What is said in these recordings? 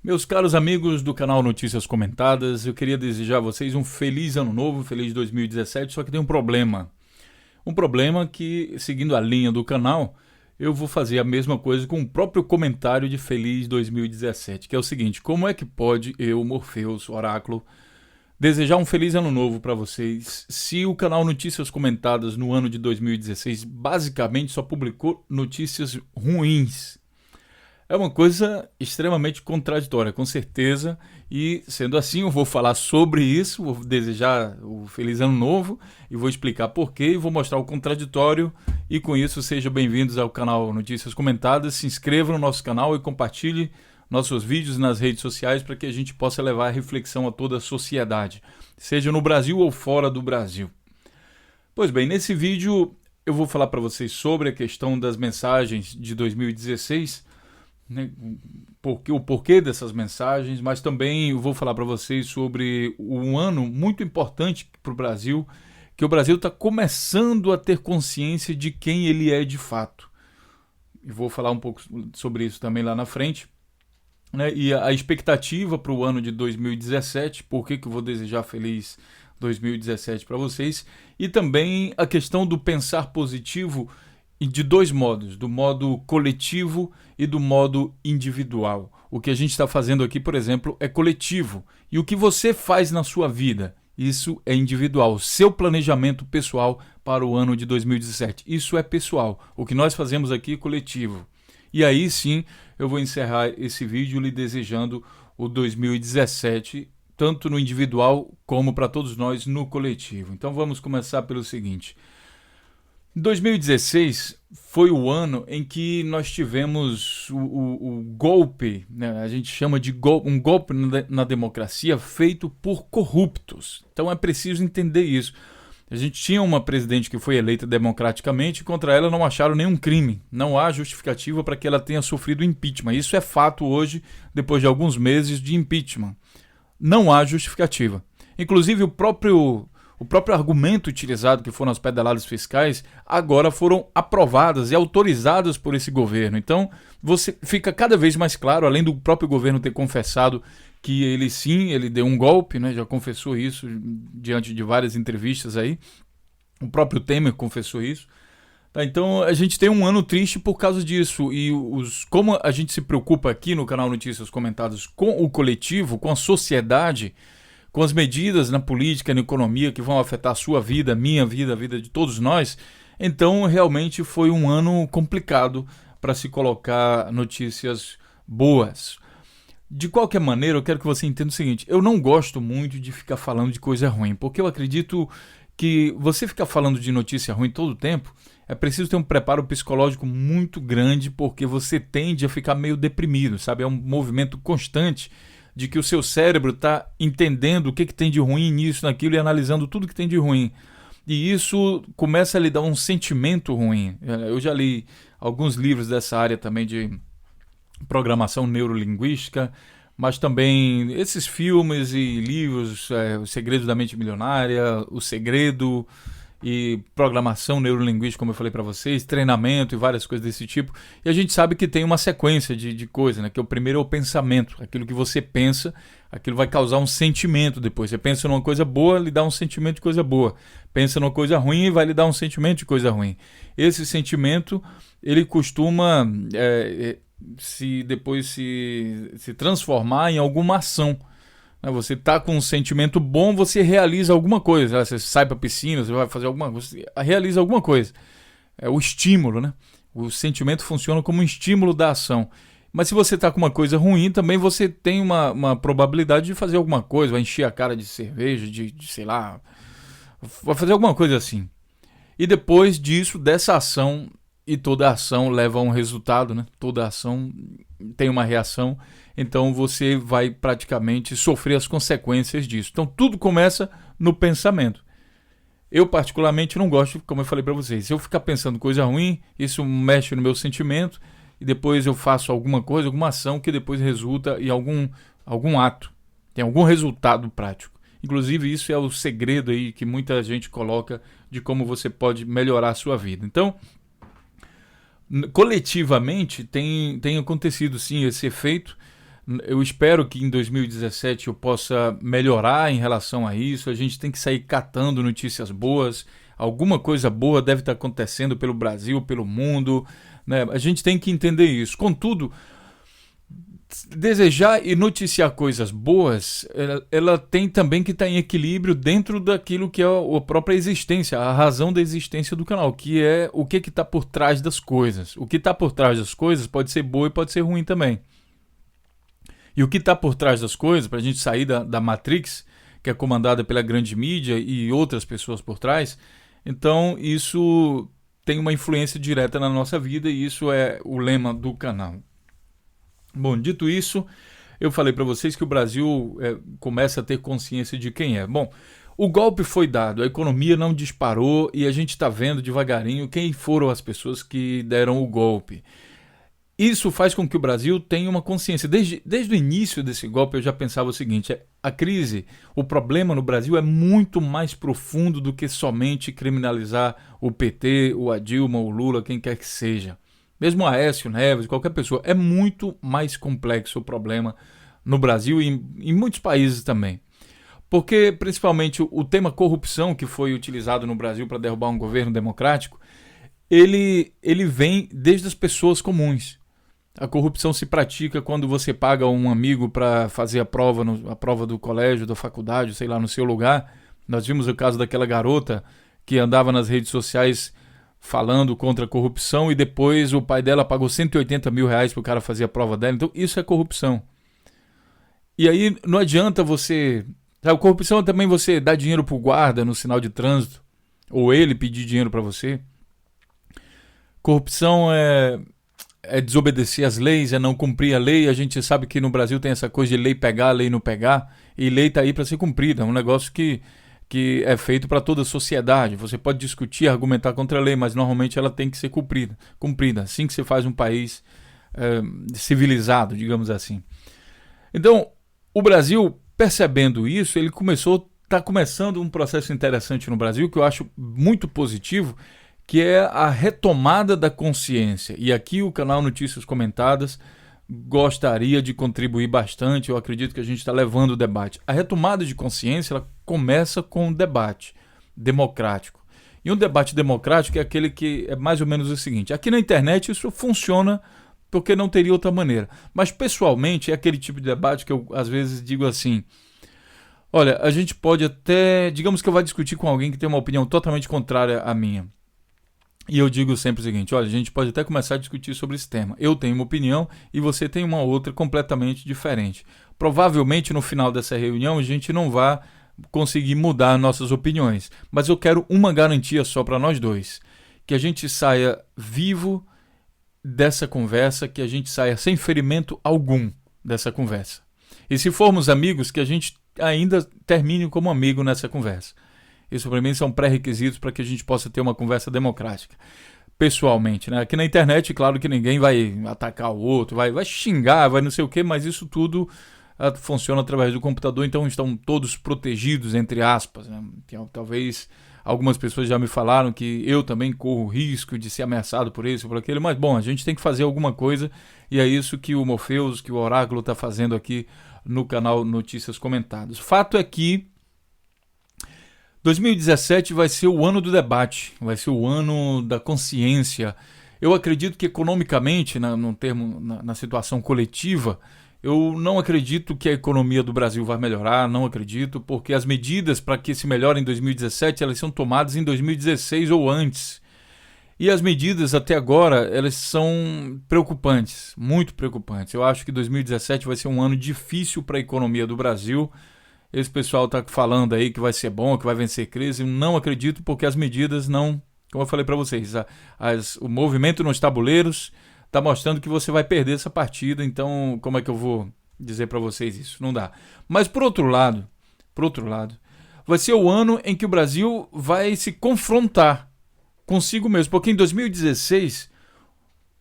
Meus caros amigos do canal Notícias Comentadas, eu queria desejar a vocês um feliz ano novo, um feliz 2017, só que tem um problema. Um problema que, seguindo a linha do canal, eu vou fazer a mesma coisa com o próprio comentário de feliz 2017, que é o seguinte: como é que pode eu, Morpheus, Oráculo, desejar um feliz ano novo para vocês se o canal Notícias Comentadas no ano de 2016 basicamente só publicou notícias ruins? É uma coisa extremamente contraditória, com certeza, e sendo assim eu vou falar sobre isso, vou desejar o feliz ano novo e vou explicar porquê e vou mostrar o contraditório, e com isso sejam bem-vindos ao canal Notícias Comentadas, se inscreva no nosso canal e compartilhe nossos vídeos nas redes sociais para que a gente possa levar a reflexão a toda a sociedade, seja no Brasil ou fora do Brasil. Pois bem, nesse vídeo eu vou falar para vocês sobre a questão das mensagens de 2016, né, o porquê dessas mensagens, mas também eu vou falar para vocês sobre um ano muito importante para o Brasil, que o Brasil está começando a ter consciência de quem ele é de fato. E vou falar um pouco sobre isso também lá na frente, né, e a expectativa para o ano de 2017, por que eu vou desejar feliz 2017 para vocês, e também a questão do pensar positivo e de dois modos, do modo coletivo e do modo individual. O que a gente está fazendo aqui, por exemplo, é coletivo. E o que você faz na sua vida, isso é individual. Seu planejamento pessoal para o ano de 2017, isso é pessoal. O que nós fazemos aqui é coletivo. E aí sim, eu vou encerrar esse vídeo lhe desejando o 2017, tanto no individual como para todos nós no coletivo. Então vamos começar pelo seguinte: 2016 foi o ano em que nós tivemos o golpe, né? A gente chama de um golpe na democracia feito por corruptos. Então é preciso entender isso. A gente tinha uma presidente que foi eleita democraticamente e contra ela não acharam nenhum crime. Não há justificativa para que ela tenha sofrido impeachment. Isso é fato hoje, depois de alguns meses de impeachment. Não há justificativa. Inclusive o próprio argumento utilizado, que foram as pedaladas fiscais, agora foram aprovadas e autorizadas por esse governo. Então, você fica cada vez mais claro, além do próprio governo ter confessado que ele sim, ele deu um golpe, né, já confessou isso diante de várias entrevistas aí. O próprio Temer confessou isso. Tá, então, a gente tem um ano triste por causa disso. E como a gente se preocupa aqui no canal Notícias Comentadas com o coletivo, com a sociedade, com as medidas na política, na economia que vão afetar a sua vida, a minha vida, a vida de todos nós, então realmente foi um ano complicado para se colocar notícias boas. De qualquer maneira, eu quero que você entenda o seguinte: eu não gosto muito de ficar falando de coisa ruim, porque eu acredito que você ficar falando de notícia ruim todo o tempo, é preciso ter um preparo psicológico muito grande, porque você tende a ficar meio deprimido, sabe? É um movimento constante de que o seu cérebro está entendendo o que tem de ruim nisso, naquilo, e analisando tudo que tem de ruim. E isso começa a lhe dar um sentimento ruim. Eu já li alguns livros dessa área também de programação neurolinguística, mas também esses filmes e livros, O Segredo da Mente Milionária, O Segredo, e programação neurolinguística, como eu falei para vocês, treinamento e várias coisas desse tipo. E a gente sabe que tem uma sequência de coisas, né? Que o primeiro é o pensamento. Aquilo que você pensa, aquilo vai causar um sentimento depois. Você pensa numa coisa boa, lhe dá um sentimento de coisa boa. Pensa numa coisa ruim, vai lhe dar um sentimento de coisa ruim. Esse sentimento, ele costuma depois se transformar em alguma ação. Você está com um sentimento bom, você realiza alguma coisa. Você sai para a piscina, você vai fazer alguma coisa, você realiza alguma coisa. É o estímulo, né? O sentimento funciona como um estímulo da ação. Mas se você está com uma coisa ruim, também você tem uma probabilidade de fazer alguma coisa, vai encher a cara de cerveja, de sei lá, vai fazer alguma coisa assim. E depois disso, dessa ação, e toda ação leva a um resultado, né? Toda ação tem uma reação, então você vai praticamente sofrer as consequências disso. Então tudo começa no pensamento. Eu particularmente não gosto, como eu falei para vocês, se eu ficar pensando coisa ruim, isso mexe no meu sentimento, e depois eu faço alguma coisa, alguma ação que depois resulta em algum ato, tem algum resultado prático. Inclusive isso é o segredo aí que muita gente coloca de como você pode melhorar a sua vida. Então, coletivamente tem acontecido sim esse efeito Eu espero que em 2017 eu possa melhorar em relação a isso. A gente tem que sair catando notícias boas. Alguma coisa boa deve estar acontecendo pelo Brasil, pelo mundo, né? A gente tem que entender isso. Contudo, desejar e noticiar coisas boas, ela tem também que estar em equilíbrio dentro daquilo que é a própria existência, a razão da existência do canal, que é o que está por trás das coisas. O que está por trás das coisas pode ser boa e pode ser ruim também. E o que está por trás das coisas, para a gente sair da Matrix, que é comandada pela grande mídia e outras pessoas por trás, então isso tem uma influência direta na nossa vida e isso é o lema do canal. Bom, dito isso, eu falei para vocês que o Brasil começa a ter consciência de quem é. Bom, o golpe foi dado, a economia não disparou e a gente está vendo devagarinho quem foram as pessoas que deram o golpe. Isso faz com que o Brasil tenha uma consciência. Desde o início desse golpe eu já pensava o seguinte, a crise, o problema no Brasil é muito mais profundo do que somente criminalizar o PT, a Dilma, o Lula, quem quer que seja. Mesmo o Aécio Neves, qualquer pessoa, é muito mais complexo o problema no Brasil e em muitos países também. Porque, principalmente, o tema corrupção que foi utilizado no Brasil para derrubar um governo democrático, ele vem desde as pessoas comuns. A corrupção se pratica quando você paga um amigo para fazer a prova do colégio, da faculdade, sei lá, no seu lugar. Nós vimos o caso daquela garota que andava nas redes sociais falando contra a corrupção e depois o pai dela pagou 180 mil reais para o cara fazer a prova dela. Então isso é corrupção. E aí não adianta você... Sabe, corrupção é também você dar dinheiro para o guarda no sinal de trânsito ou ele pedir dinheiro para você. Corrupção é desobedecer as leis, é não cumprir a lei. A gente sabe que no Brasil tem essa coisa de lei pegar, lei não pegar, e lei está aí para ser cumprida. É um negócio que é feito para toda a sociedade. Você pode discutir, argumentar contra a lei, mas normalmente ela tem que ser cumprida. Assim que você faz um país civilizado, digamos assim. Então, o Brasil, percebendo isso, ele está começando um processo interessante no Brasil, que eu acho muito positivo, que é a retomada da consciência. E aqui o canal Notícias Comentadas gostaria de contribuir bastante. Eu acredito que a gente está levando o debate. A retomada de consciência ela começa com um debate democrático. E um debate democrático é aquele que é mais ou menos o seguinte. Aqui na internet isso funciona porque não teria outra maneira. Mas pessoalmente é aquele tipo de debate que eu às vezes digo assim... Olha, a gente pode até... Digamos que eu vá discutir com alguém que tem uma opinião totalmente contrária à minha. E eu digo sempre o seguinte, olha, a gente pode até começar a discutir sobre esse tema. Eu tenho uma opinião e você tem uma outra completamente diferente. Provavelmente no final dessa reunião a gente não vai conseguir mudar nossas opiniões. Mas eu quero uma garantia só para nós dois. Que a gente saia vivo dessa conversa, que a gente saia sem ferimento algum dessa conversa. E se formos amigos, que a gente ainda termine como amigo nessa conversa. Isso para mim são pré-requisitos para que a gente possa ter uma conversa democrática. Pessoalmente, né? Aqui na internet, claro que ninguém vai atacar o outro, vai xingar, vai não sei o quê, mas isso tudo funciona através do computador, então estão todos protegidos, entre aspas. Né? Talvez algumas pessoas já me falaram que eu também corro risco de ser ameaçado por isso ou por aquilo, mas bom, a gente tem que fazer alguma coisa e é isso que o Morpheus, que o Oráculo está fazendo aqui no canal Notícias Comentadas. Fato é que 2017 vai ser o ano do debate, vai ser o ano da consciência. Eu acredito que economicamente, na situação coletiva, eu não acredito que a economia do Brasil vai melhorar, não acredito, porque as medidas para que se melhore em 2017, elas são tomadas em 2016 ou antes. E as medidas até agora, elas são preocupantes, muito preocupantes. Eu acho que 2017 vai ser um ano difícil para a economia do Brasil. Esse pessoal está falando aí que vai ser bom, que vai vencer crise. Eu não acredito porque as medidas não... Como eu falei para vocês, o movimento nos tabuleiros está mostrando que você vai perder essa partida. Então, como é que eu vou dizer para vocês isso? Não dá. Mas, por outro lado, vai ser o ano em que o Brasil vai se confrontar consigo mesmo. Porque em 2016,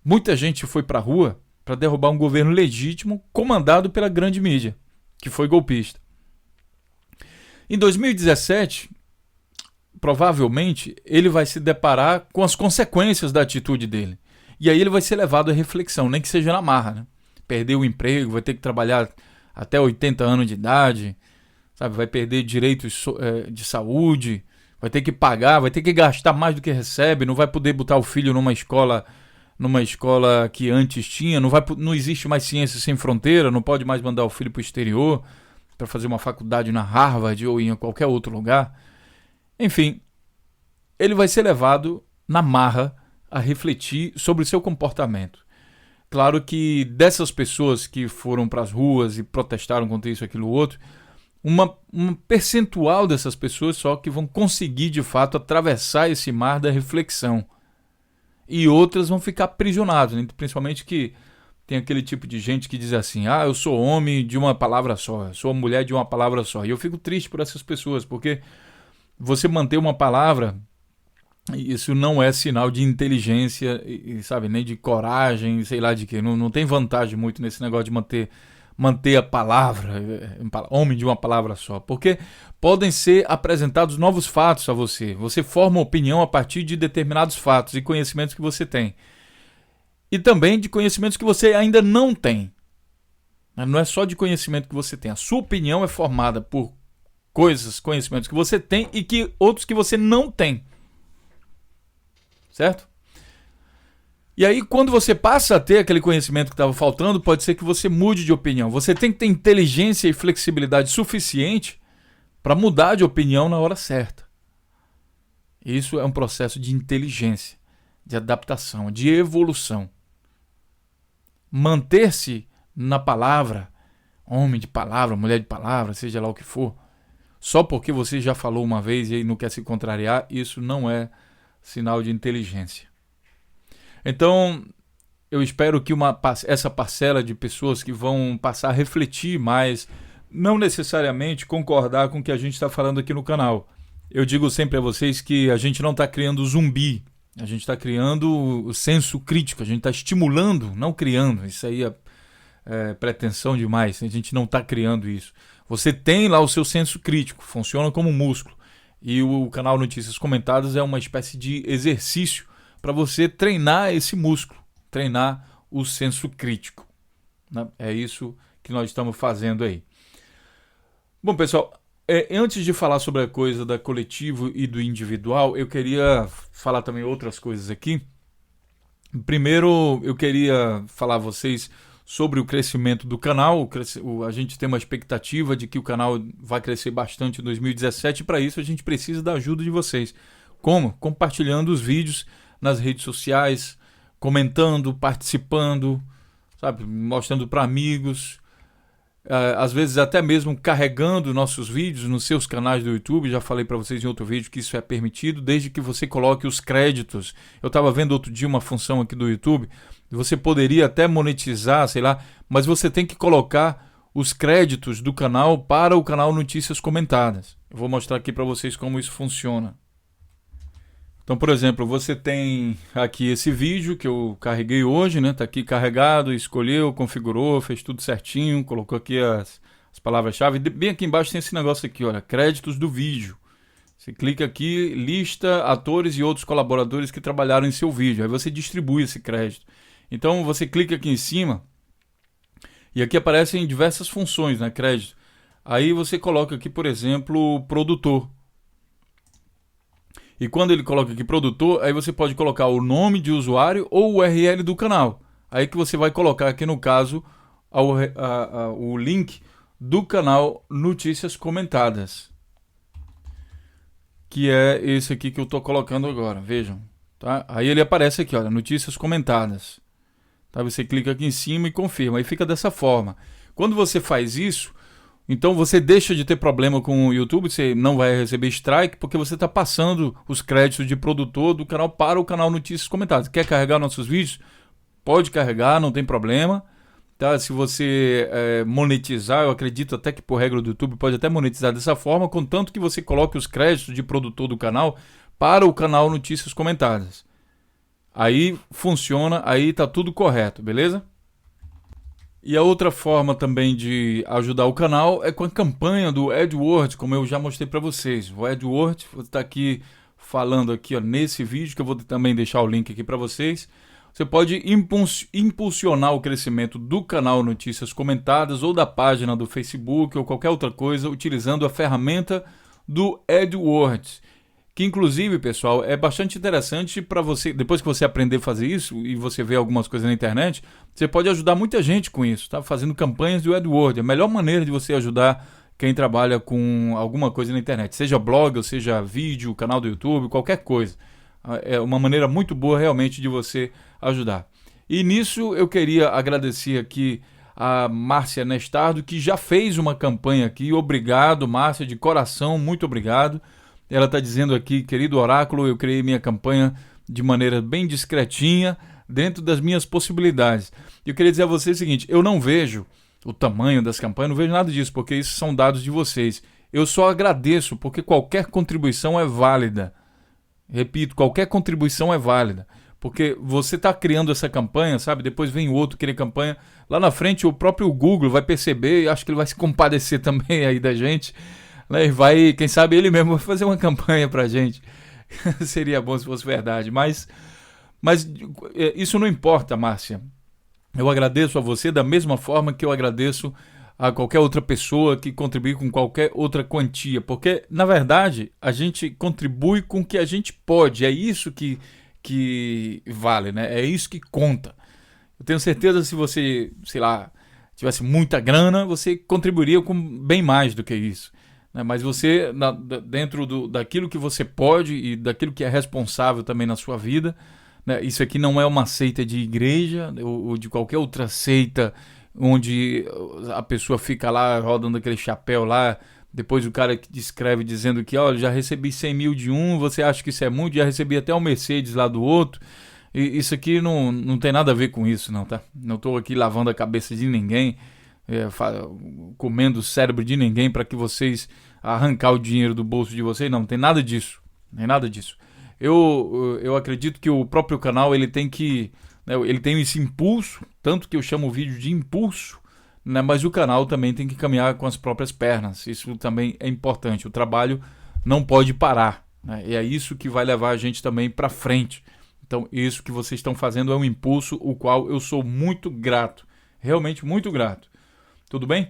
muita gente foi para a rua para derrubar um governo legítimo comandado pela grande mídia, que foi golpista. Em 2017, provavelmente, ele vai se deparar com as consequências da atitude dele. E aí ele vai ser levado à reflexão, nem que seja na marra, né? perder o emprego, vai ter que trabalhar até 80 anos de idade, sabe? Vai perder direitos de saúde, vai ter que pagar, vai ter que gastar mais do que recebe, não vai poder botar o filho numa escola que antes tinha, não existe mais ciência sem fronteira, não pode mais mandar o filho para o exterior para fazer uma faculdade na Harvard ou em qualquer outro lugar. Enfim, ele vai ser levado na marra a refletir sobre o seu comportamento. Claro que dessas pessoas que foram para as ruas e protestaram contra isso, aquilo, outro, um percentual dessas pessoas só que vão conseguir de fato atravessar esse mar da reflexão. E outras vão ficar aprisionadas, né? Principalmente que tem aquele tipo de gente que diz assim: eu sou homem de uma palavra só, eu sou mulher de uma palavra só. E eu fico triste por essas pessoas, porque você manter uma palavra, isso não é sinal de inteligência, sabe, nem de coragem, sei lá de quê. Não tem vantagem muito nesse negócio de manter a palavra, homem de uma palavra só. Porque podem ser apresentados novos fatos a você. Você forma opinião a partir de determinados fatos e conhecimentos que você tem. E também de conhecimentos que você ainda não tem. Não é só de conhecimento que você tem. A sua opinião é formada por conhecimentos que você tem e que outros que você não tem. Certo? E aí, quando você passa a ter aquele conhecimento que estava faltando, pode ser que você mude de opinião. Você tem que ter inteligência e flexibilidade suficiente para mudar de opinião na hora certa. Isso é um processo de inteligência, de adaptação, de evolução. Manter-se na palavra, homem de palavra, mulher de palavra, seja lá o que for, só porque você já falou uma vez e não quer se contrariar, isso não é sinal de inteligência. Então, eu espero que essa parcela de pessoas que vão passar a refletir mais, não necessariamente concordar com o que a gente está falando aqui no canal. Eu digo sempre a vocês que a gente não está criando zumbi, a gente está criando o senso crítico, a gente está estimulando, não criando. Isso aí é pretensão demais, a gente não está criando isso. Você tem lá o seu senso crítico, funciona como um músculo. E o canal Notícias Comentadas é uma espécie de exercício para você treinar esse músculo, treinar o senso crítico. Né? É isso que nós estamos fazendo aí. Bom, pessoal, antes de falar sobre a coisa da coletivo e do individual, eu queria falar também outras coisas aqui. Primeiro, eu queria falar a vocês sobre o crescimento do canal. A gente tem uma expectativa de que o canal vai crescer bastante em 2017 e para isso a gente precisa da ajuda de vocês. Como? Compartilhando os vídeos nas redes sociais, comentando, participando, sabe? Mostrando para amigos, às vezes até mesmo carregando nossos vídeos nos seus canais do YouTube. Já falei para vocês em outro vídeo que isso é permitido, desde que você coloque os créditos. Eu estava vendo outro dia uma função aqui do YouTube, você poderia até monetizar, sei lá, mas você tem que colocar os créditos do canal para o canal Notícias Comentadas. Eu vou mostrar aqui para vocês como isso funciona. Então, por exemplo, você tem aqui esse vídeo que eu carreguei hoje, né? Tá aqui carregado, escolheu, configurou, fez tudo certinho, colocou aqui as palavras-chave. Bem aqui embaixo tem esse negócio aqui, olha, créditos do vídeo. Você clica aqui, lista atores e outros colaboradores que trabalharam em seu vídeo. Aí você distribui esse crédito. Então, você clica aqui em cima e aqui aparecem diversas funções, né? Crédito. Aí você coloca aqui, por exemplo, produtor. E quando ele coloca aqui produtor, aí você pode colocar o nome de usuário ou o URL do canal. Aí que você vai colocar aqui no caso o link do canal Notícias Comentadas. Que é esse aqui que eu estou colocando agora, vejam. Tá? Aí ele aparece aqui, olha, Notícias Comentadas. Tá? Você clica aqui em cima e confirma. Aí fica dessa forma. Quando você faz isso, então você deixa de ter problema com o YouTube, você não vai receber strike, porque você está passando os créditos de produtor do canal para o canal Notícias Comentadas. Quer carregar nossos vídeos? Pode carregar, não tem problema. Tá? Se você monetizar, eu acredito até que por regra do YouTube pode até monetizar dessa forma, contanto que você coloque os créditos de produtor do canal para o canal Notícias Comentadas. Aí funciona, aí está tudo correto, beleza? E a outra forma também de ajudar o canal é com a campanha do AdWords, como eu já mostrei para vocês. O AdWords está aqui falando aqui, ó, nesse vídeo, que eu vou também deixar o link aqui para vocês. você pode impulsionar o crescimento do canal Notícias Comentadas ou da página do Facebook ou qualquer outra coisa utilizando a ferramenta do AdWords, que inclusive, pessoal, é bastante interessante para você, depois que você aprender a fazer isso e você ver algumas coisas na internet, você pode ajudar muita gente com isso, tá? Fazendo campanhas do AdWords. É a melhor maneira de você ajudar quem trabalha com alguma coisa na internet, seja blog, ou seja vídeo, canal do YouTube, qualquer coisa. É uma maneira muito boa realmente de você ajudar. E nisso eu queria agradecer aqui a Márcia Nestardo, que já fez uma campanha aqui. Obrigado, Márcia, de coração, muito obrigado. Ela está dizendo aqui: querido Oráculo, eu criei minha campanha de maneira bem discretinha, dentro das minhas possibilidades. Eu queria dizer a você o seguinte: eu não vejo o tamanho das campanhas, não vejo nada disso, porque isso são dados de vocês. Eu só agradeço, porque qualquer contribuição é válida. Repito, qualquer contribuição é válida. Porque você está criando essa campanha, sabe? Depois vem o outro querer campanha. Lá na frente o próprio Google vai perceber, e acho que ele vai se compadecer também aí da gente. Né? E vai, quem sabe ele mesmo vai fazer uma campanha pra gente. Seria bom se fosse verdade. Mas isso não importa, Márcia. Eu agradeço a você da mesma forma que eu agradeço a qualquer outra pessoa que contribui com qualquer outra quantia. Porque, na verdade, a gente contribui com o que a gente pode. É isso que vale, né? É isso que conta. Eu tenho certeza que se você, sei lá, tivesse muita grana, você contribuiria com bem mais do que isso. Né? Mas você, dentro daquilo que você pode e daquilo que é responsável também na sua vida, né? Isso aqui não é uma seita de igreja ou de qualquer outra seita onde a pessoa fica lá rodando aquele chapéu lá. Depois o cara que escreve dizendo que, olha, já recebi 100 mil de um, você acha que isso é muito? Já recebi até um Mercedes lá do outro. E isso aqui não tem nada a ver com isso, não, tá? Não estou aqui lavando a cabeça de ninguém, comendo o cérebro de ninguém para que vocês arrancar o dinheiro do bolso de vocês. Não tem nada disso. Nem nada disso. Eu acredito que o próprio canal ele tem esse impulso, tanto que eu chamo o vídeo de impulso, né, mas o canal também tem que caminhar com as próprias pernas. Isso também é importante. O trabalho não pode parar, né, e é isso que vai levar a gente também para frente. Então, isso que vocês estão fazendo é um impulso, o qual eu sou muito grato. Realmente muito grato. Tudo bem?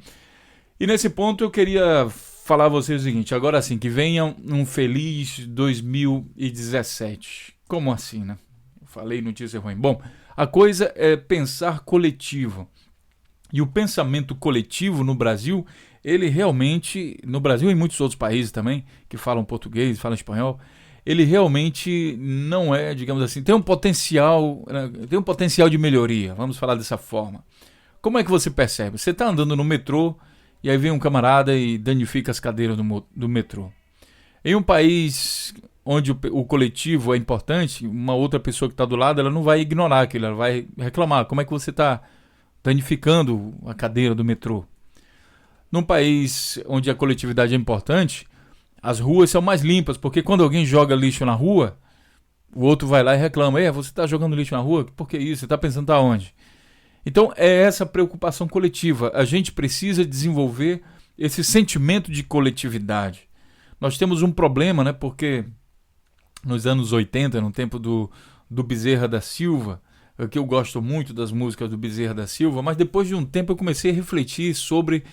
E nesse ponto eu queria falar a vocês o seguinte: agora sim, que venha um feliz 2017. Como assim, né? Eu falei notícia ruim. Bom, a coisa é pensar coletivo. E o pensamento coletivo no Brasil, ele realmente, no Brasil e em muitos outros países também, que falam português, falam espanhol, ele realmente não é, digamos assim, tem um potencial de melhoria, vamos falar dessa forma. Como é que você percebe? Você está andando no metrô e aí vem um camarada e danifica as cadeiras do metrô. Em um país onde o coletivo é importante, uma outra pessoa que está do lado, ela não vai ignorar aquilo, ela vai reclamar. Como é que você está danificando a cadeira do metrô? Num país onde a coletividade é importante, as ruas são mais limpas, porque quando alguém joga lixo na rua, o outro vai lá e reclama: você está jogando lixo na rua? Por que isso? Você está pensando aonde? Então é essa preocupação coletiva. A gente precisa desenvolver esse sentimento de coletividade. Nós temos um problema, né? Porque nos anos 80, no tempo do Bezerra da Silva, que eu gosto muito das músicas do Bezerra da Silva, mas depois de um tempo eu comecei a refletir sobre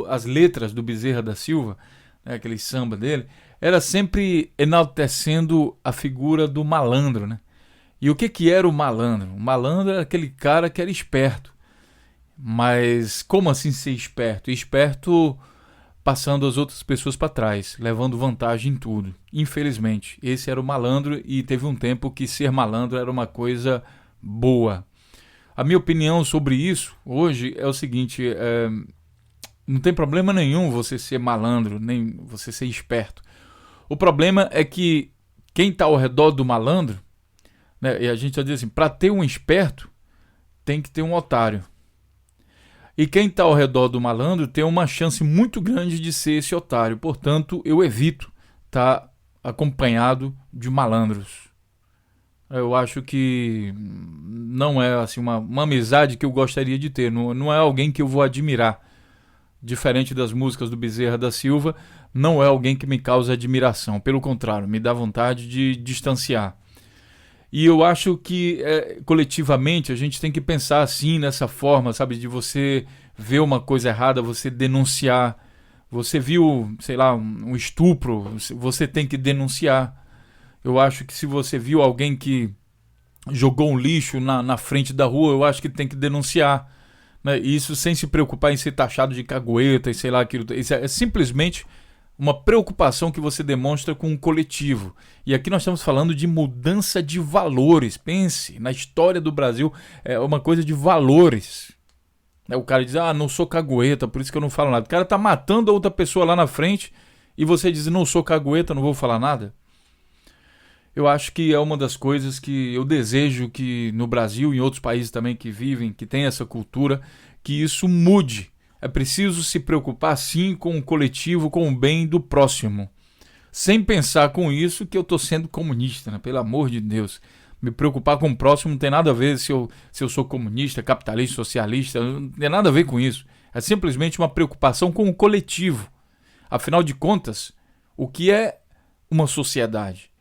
as letras do Bezerra da Silva, né, aquele samba dele, era sempre enaltecendo a figura do malandro, né? E o que era o malandro? O malandro era aquele cara que era esperto. Mas como assim ser esperto? Esperto passando as outras pessoas para trás, levando vantagem em tudo. Infelizmente, esse era o malandro, e teve um tempo que ser malandro era uma coisa boa. A minha opinião sobre isso hoje é o seguinte: não tem problema nenhum você ser malandro, nem você ser esperto. O problema é que quem está ao redor do malandro, né, e a gente já diz assim, para ter um esperto, tem que ter um otário. E quem está ao redor do malandro tem uma chance muito grande de ser esse otário. Portanto, eu evito estar acompanhado de malandros. Eu acho que não é assim uma amizade que eu gostaria de ter. Não é alguém que eu vou admirar. Diferente das músicas do Bezerra da Silva, não é alguém que me causa admiração. Pelo contrário, me dá vontade de distanciar. E eu acho que coletivamente a gente tem que pensar assim, nessa forma, sabe? De você ver uma coisa errada, você denunciar. Você viu, sei lá, um estupro, você tem que denunciar. Eu acho que se você viu alguém que jogou um lixo na frente da rua, eu acho que tem que denunciar. Né? Isso sem se preocupar em ser taxado de cagueta e sei lá aquilo. Isso é simplesmente uma preocupação que você demonstra com um coletivo. E aqui nós estamos falando de mudança de valores. Pense, na história do Brasil é uma coisa de valores. O cara diz, não sou cagueta, por isso que eu não falo nada. O cara tá matando a outra pessoa lá na frente e você diz, não sou cagueta, não vou falar nada. Eu acho que é uma das coisas que eu desejo que no Brasil e em outros países também que vivem, que tem essa cultura, que isso mude. É preciso se preocupar sim com o coletivo, com o bem do próximo. Sem pensar com isso que eu estou sendo comunista, né? Pelo amor de Deus. Me preocupar com o próximo não tem nada a ver se eu sou comunista, capitalista, socialista, não tem nada a ver com isso. É simplesmente uma preocupação com o coletivo. Afinal de contas, o que é uma sociedade?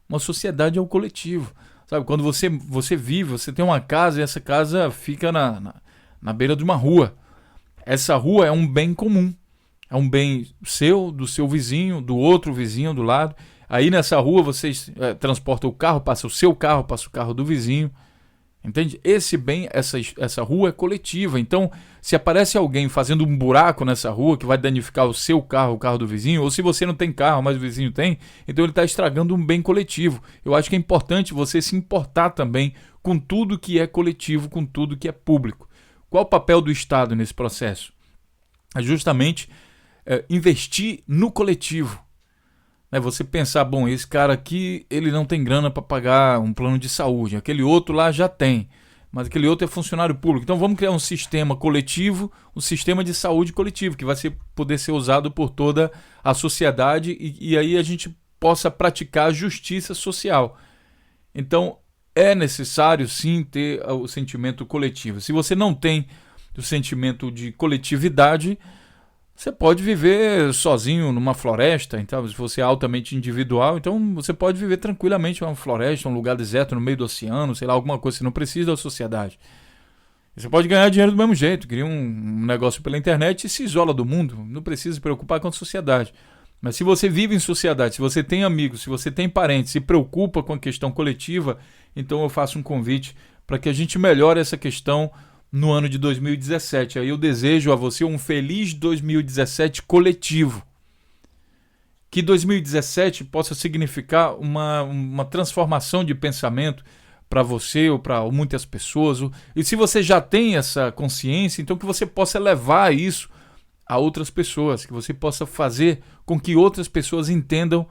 Uma sociedade é o coletivo. Sabe, quando você vive, você tem uma casa e essa casa fica na beira de uma rua. Essa rua é um bem comum. É um bem seu, do seu vizinho, do outro vizinho do lado. Aí nessa rua vocês transportam o carro, passa o seu carro, passa o carro do vizinho. Entende? Esse bem, essa rua é coletiva. Então, se aparece alguém fazendo um buraco nessa rua que vai danificar o seu carro, o carro do vizinho, ou se você não tem carro, mas o vizinho tem, então ele está estragando um bem coletivo. Eu acho que é importante você se importar também com tudo que é coletivo, com tudo que é público. Qual o papel do Estado nesse processo? É justamente investir no coletivo. Você pensar, bom, esse cara aqui, ele não tem grana para pagar um plano de saúde, aquele outro lá já tem, mas aquele outro é funcionário público. Então vamos criar um sistema coletivo, um sistema de saúde coletivo, que vai poder ser usado por toda a sociedade e aí a gente possa praticar a justiça social. Então é necessário sim ter o sentimento coletivo. Se você não tem o sentimento de coletividade, você pode viver sozinho numa floresta, então, se você é altamente individual, então você pode viver tranquilamente numa floresta, um lugar deserto, no meio do oceano, sei lá, alguma coisa, você não precisa da sociedade. Você pode ganhar dinheiro do mesmo jeito, cria um negócio pela internet e se isola do mundo, não precisa se preocupar com a sociedade. Mas se você vive em sociedade, se você tem amigos, se você tem parentes, se preocupa com a questão coletiva, então eu faço um convite para que a gente melhore essa questão no ano de 2017. Aí eu desejo a você um feliz 2017 coletivo. Que 2017 possa significar uma transformação de pensamento para você ou para muitas pessoas. E se você já tem essa consciência, então que você possa levar isso a outras pessoas, que você possa fazer com que outras pessoas entendam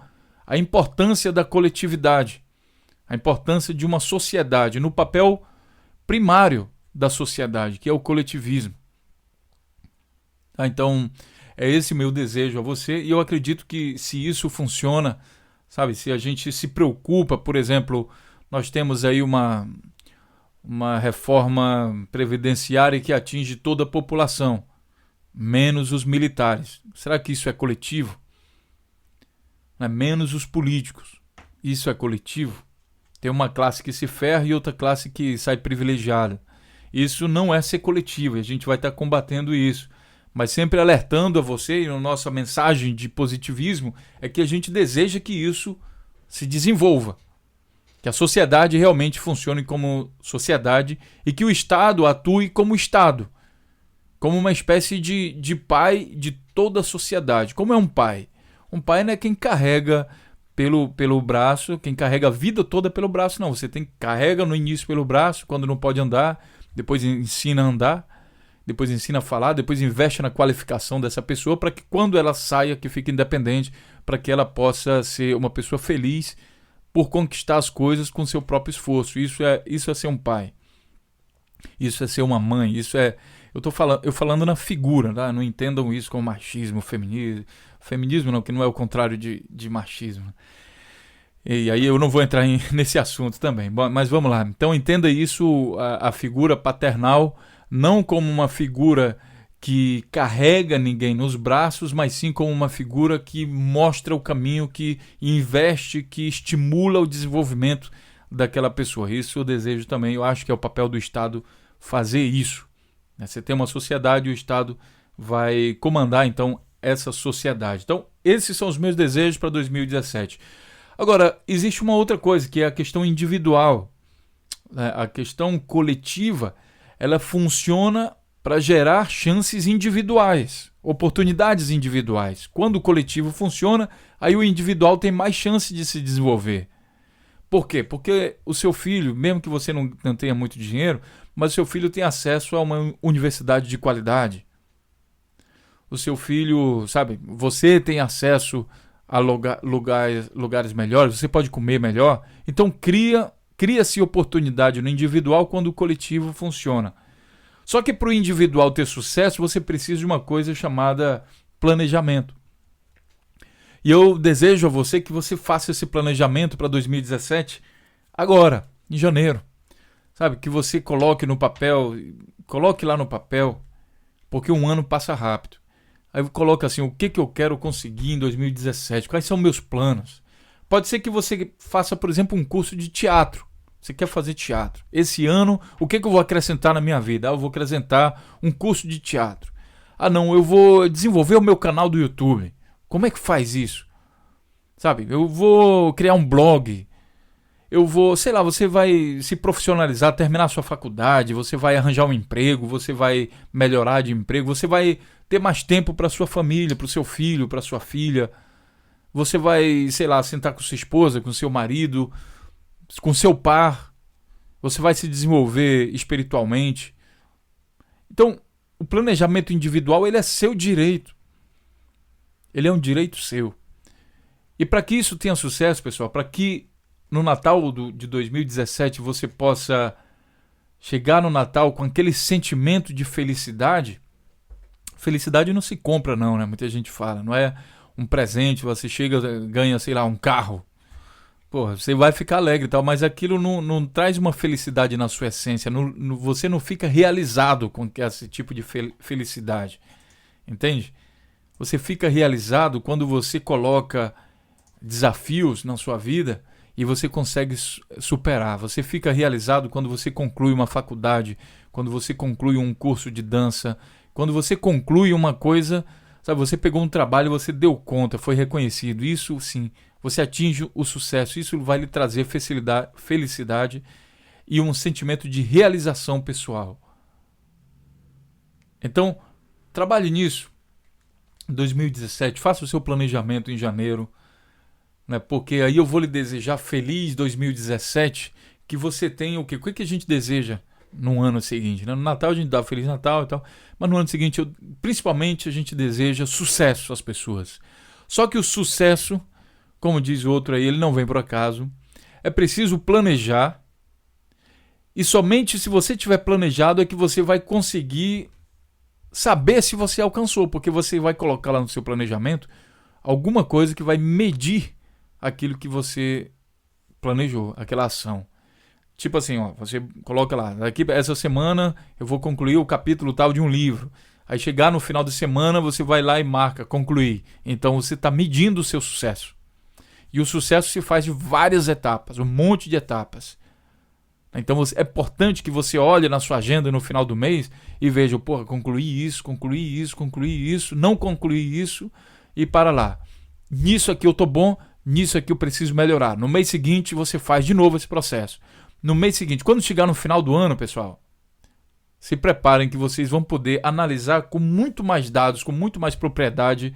a importância da coletividade, a importância de uma sociedade no papel primário da sociedade, que é o coletivismo. Então, é esse meu desejo a você, e eu acredito que se isso funciona, sabe, se a gente se preocupa, por exemplo, nós temos aí uma reforma previdenciária que atinge toda a população, menos os militares. Será que isso é coletivo? Menos os políticos. Isso é coletivo? Tem uma classe que se ferra e outra classe que sai privilegiada. Isso não é ser coletivo, a gente vai estar combatendo isso. Mas sempre alertando a você, e a nossa mensagem de positivismo é que a gente deseja que isso se desenvolva. Que a sociedade realmente funcione como sociedade e que o Estado atue como Estado. Como uma espécie de pai de toda a sociedade. Como é um pai? Um pai não é quem carrega pelo braço, quem carrega a vida toda pelo braço, não. Você carrega no início pelo braço, quando não pode andar, depois ensina a andar, depois ensina a falar, depois investe na qualificação dessa pessoa para que quando ela saia, que fique independente, para que ela possa ser uma pessoa feliz por conquistar as coisas com seu próprio esforço. Isso é ser um pai. Isso é ser uma mãe. Isso é... Eu falando na figura, tá? Não entendam isso como machismo, feminismo. Feminismo não, que não é o contrário de machismo. E aí eu não vou entrar nesse assunto também. Bom, mas vamos lá. Então entenda isso, a figura paternal, não como uma figura que carrega ninguém nos braços, mas sim como uma figura que mostra o caminho, que investe, que estimula o desenvolvimento daquela pessoa. Isso eu desejo também, eu acho que é o papel do Estado fazer isso. Você tem uma sociedade e o Estado vai comandar então essa sociedade. Então, esses são os meus desejos para 2017. Agora, existe uma outra coisa, que é a questão individual. A questão coletiva, ela funciona para gerar chances individuais, oportunidades individuais. Quando o coletivo funciona, aí o individual tem mais chance de se desenvolver. Por quê? Porque o seu filho, mesmo que você não tenha muito dinheiro, mas o seu filho tem acesso a uma universidade de qualidade. O seu filho, sabe, você tem acesso a lugares melhores, você pode comer melhor. Então cria-se oportunidade no individual quando o coletivo funciona. Só que para o individual ter sucesso, você precisa de uma coisa chamada planejamento. E eu desejo a você que você faça esse planejamento para 2017 agora, em janeiro. Sabe, que você coloque lá no papel, porque um ano passa rápido. Aí coloca assim, o que eu quero conseguir em 2017, quais são meus planos. Pode ser que você faça, por exemplo, um curso de teatro. Você quer fazer teatro. Esse ano, o que eu vou acrescentar na minha vida? Eu vou acrescentar um curso de teatro. Não, eu vou desenvolver o meu canal do YouTube. Como é que faz isso? Sabe, eu vou criar um blog. Eu vou, sei lá, você vai se profissionalizar, terminar a sua faculdade, você vai arranjar um emprego, você vai melhorar de emprego, você vai ter mais tempo para sua família, para o seu filho, para sua filha. Você vai, sei lá, sentar com sua esposa, com seu marido, com seu par. Você vai se desenvolver espiritualmente. Então, o planejamento individual, ele é seu direito. Ele é um direito seu. E para que isso tenha sucesso, pessoal, para que no Natal de 2017 você possa chegar no Natal com aquele sentimento de felicidade. Felicidade não se compra não, né? Muita gente fala, não é um presente, você chega, ganha, sei lá, um carro. Porra, você vai ficar alegre e tal, mas aquilo não traz uma felicidade na sua essência, você não fica realizado com esse tipo de felicidade, entende? Você fica realizado quando você coloca desafios na sua vida e você consegue superar. Você fica realizado quando você conclui uma faculdade, quando você conclui um curso de dança, quando você conclui uma coisa, sabe, você pegou um trabalho, você deu conta, foi reconhecido. Isso sim, você atinge o sucesso, isso vai lhe trazer felicidade e um sentimento de realização pessoal. Então, trabalhe nisso. Em 2017, faça o seu planejamento em janeiro, né? Porque aí eu vou lhe desejar feliz 2017, que você tenha o quê? O que a gente deseja no ano seguinte, né? No Natal a gente dá Feliz Natal e tal, mas no ano seguinte, principalmente, a gente deseja sucesso às pessoas. Só que o sucesso, como diz o outro aí, ele não vem por acaso. É preciso planejar, e somente se você tiver planejado é que você vai conseguir saber se você alcançou, porque você vai colocar lá no seu planejamento alguma coisa que vai medir aquilo que você planejou, aquela ação. Tipo assim, ó, você coloca lá, daqui essa semana eu vou concluir o capítulo tal de um livro. Aí chegar no final de semana você vai lá e marca, concluir. Então você está medindo o seu sucesso. E o sucesso se faz de várias etapas, um monte de etapas. Então é importante que você olhe na sua agenda no final do mês e veja, porra, concluí isso, não concluí isso e para lá. Nisso aqui eu tô bom, nisso aqui eu preciso melhorar. No mês seguinte você faz de novo esse processo. No mês seguinte, quando chegar no final do ano, pessoal, se preparem que vocês vão poder analisar com muito mais dados, com muito mais propriedade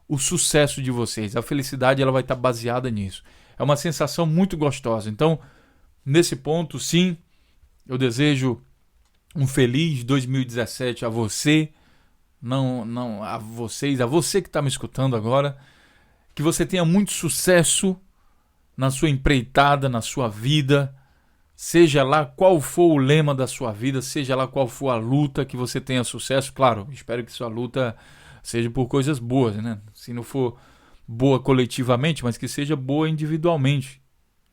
o sucesso de vocês. A felicidade ela vai estar baseada nisso. É uma sensação muito gostosa. Então, nesse ponto, sim, eu desejo um feliz 2017 a você, não a vocês, a você que está me escutando agora, que você tenha muito sucesso na sua empreitada, na sua vida, seja lá qual for o lema da sua vida, seja lá qual for a luta, que você tenha sucesso. Claro, espero que sua luta seja por coisas boas, né? Se não for boa coletivamente, mas que seja boa individualmente.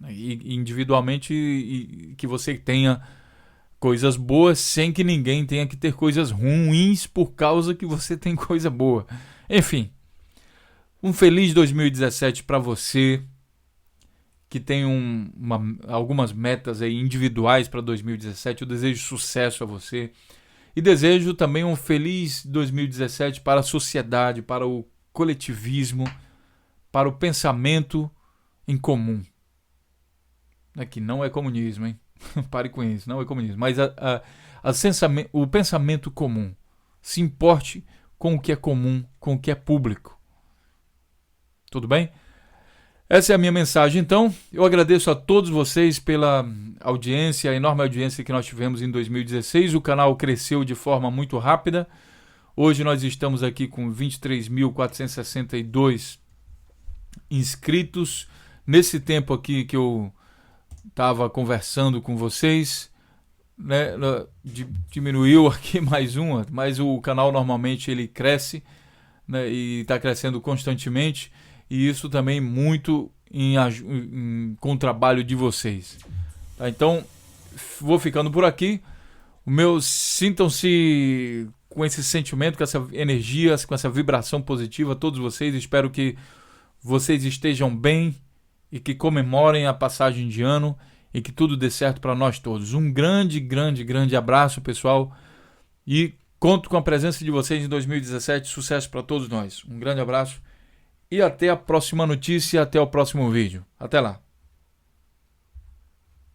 E individualmente e que você tenha coisas boas sem que ninguém tenha que ter coisas ruins por causa que você tem coisa boa. Enfim, um feliz 2017 para você, que tem algumas metas aí individuais para 2017. Eu desejo sucesso a você e desejo também um feliz 2017 para a sociedade, para o coletivismo, para o pensamento em comum. Aqui não é comunismo, hein? Pare com isso, não é comunismo. Mas o pensamento comum. Se importe com o que é comum, com o que é público. Tudo bem? Essa é a minha mensagem, então. Eu agradeço a todos vocês pela audiência, a enorme audiência que nós tivemos em 2016. O canal cresceu de forma muito rápida. Hoje nós estamos aqui com 23.462 inscritos. Nesse tempo aqui que eu estava conversando com vocês, né, diminuiu aqui mais uma, mas o canal normalmente ele cresce, né, e está crescendo constantemente. E isso também muito com o trabalho de vocês. Tá? Então, vou ficando por aqui. Sintam-se com esse sentimento, com essa energia, com essa vibração positiva, todos vocês. Espero que vocês estejam bem e que comemorem a passagem de ano e que tudo dê certo para nós todos. Um grande, grande, grande abraço, pessoal. E conto com a presença de vocês em 2017. Sucesso para todos nós. Um grande abraço. E até a próxima notícia, até o próximo vídeo. Até lá.